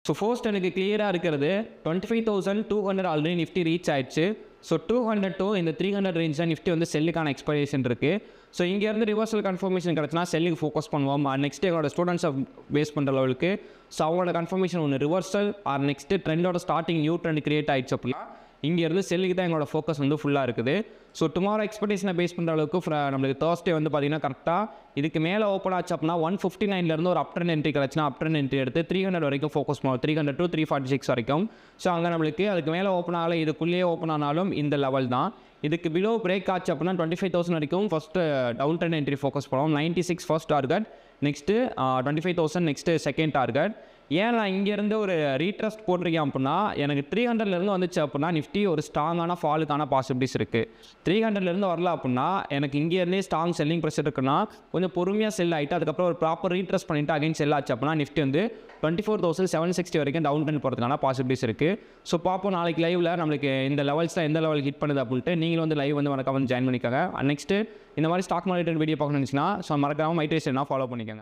So first எனக்கு கிளியராக இருக்கிறது 25,200 ஆல்ரெடி நிஃப்டி ரீச் ஆயிடுச்சு. ஸோ 200 to இந்த 300 ரேஞ்ச் தான் நிஃப்டி வந்து செல்லுக்கான எக்ஸ்பெக்டேஷன் இருக்குது. ஸோ இங்கேருந்து ரிவர்சல் கன்ஃபர்மேஷன் கிடச்சுன்னா செல்லுக்கு ஃபோக்கஸ் பண்ணுவோம். நெக்ஸ்ட் எங்களோட ஸ்டூடெண்ட்ஸை பேஸ் பண்ணுற லெவலுக்கு ஸோ அவங்களோட கன்ஃபர்மேஷன் ஒன்று ரிவர்சல் நெக்ஸ்ட்டு ட்ரெண்டோட ஸ்டார்டிங் நியூ ட்ரெண்ட் கிரியேட் ஆகிடுச்சு அப்படின்னா இங்கேருந்து செல்லுக்கு தான் எங்களோட ஃபோக்கஸ் வந்து ஃபுல்லாக இருக்குது. ஸோ டுமாரோ எக்ஸ்பெக்டேஷனை பேஸ் பண்ணுற அளவுக்கு நம்மளுக்கு தேர்ஸ்டே வந்து பார்த்திங்கன்னா கரெக்டாக இதுக்கு மேலே ஓப்பன் ஆச்சு அப்படின்னா 159 ஒரு அப் ட்ரெண்ட் என்ட்ரி கிடச்சுன்னா அப் ட்ரெண்ட் என்ட்ரி எடுத்து 300 வரைக்கும் ஃபோக்கஸ் பண்ணுவோம். 300 to 346 வரைக்கும். ஸோ அங்கே நம்மளுக்கு அதுக்கு மேலே ஓப்பன் ஆகலை, இதுக்குள்ளேயே ஓப்பன் ஆனாலும் இந்த லெவல் தான். இதுக்கு பிலோ பிரேக் ஆச்சு அப்படின்னா 25,000 வரைக்கும் first down trend entry focus பண்ணுவோம். 96 first target, next 25,000 next second target. ஏன் நான் இங்கேருந்து ஒரு ரீட்ரஸ்ட் போட்டிருக்கேன் அப்படின்னா எனக்கு 300 வந்துச்சு அப்படின்னா நிஃப்டி ஒரு ஸ்ட்ராங்கான ஃபாலுக்கான பாசிபிலிட்டிஸ் இருக்குது. 300 வரல அப்படின்னா எனக்கு இங்கேருந்தே ஸ்ட்ராங் செல்லிங் ப்ரெஷர் இருக்குன்னா கொஞ்சம் பொறுமையாக செல் ஆகிட்டு அதுக்கப்புறம் ஒரு ப்ராப்பர் ரீட்ரஸ்ட் பண்ணிவிட்டு அகைன் செல் ஆச்சு அப்படின்னா நிஃப்டி வந்து 24,760 வரைக்கும் டவுன் ட்ரெண்ட் போகிறதுக்கான பாசிபிலிட்டிஸ் இருக்குது. ஸோ பார்ப்போம் நாளைக்கு லைவில் நம்மளுக்கு இந்த லெவல்ஸில் எந்த லெவல் ஹிட் பண்ணுது அப்படின்ட்டு நீங்களும் வந்து லைவ் வந்து மறக்காம ஜாயின் பண்ணிக்கோங்க. நெக்ஸ்ட்டு இந்த மாதிரி ஸ்டாக் மார்க்கெட் வீடியோ பார்க்கணும்னு நினச்சிங்கன்னா ஸோ மறக்காமல் மைட்ரேஷனாக ஃபாலோ பண்ணிக்கோங்க.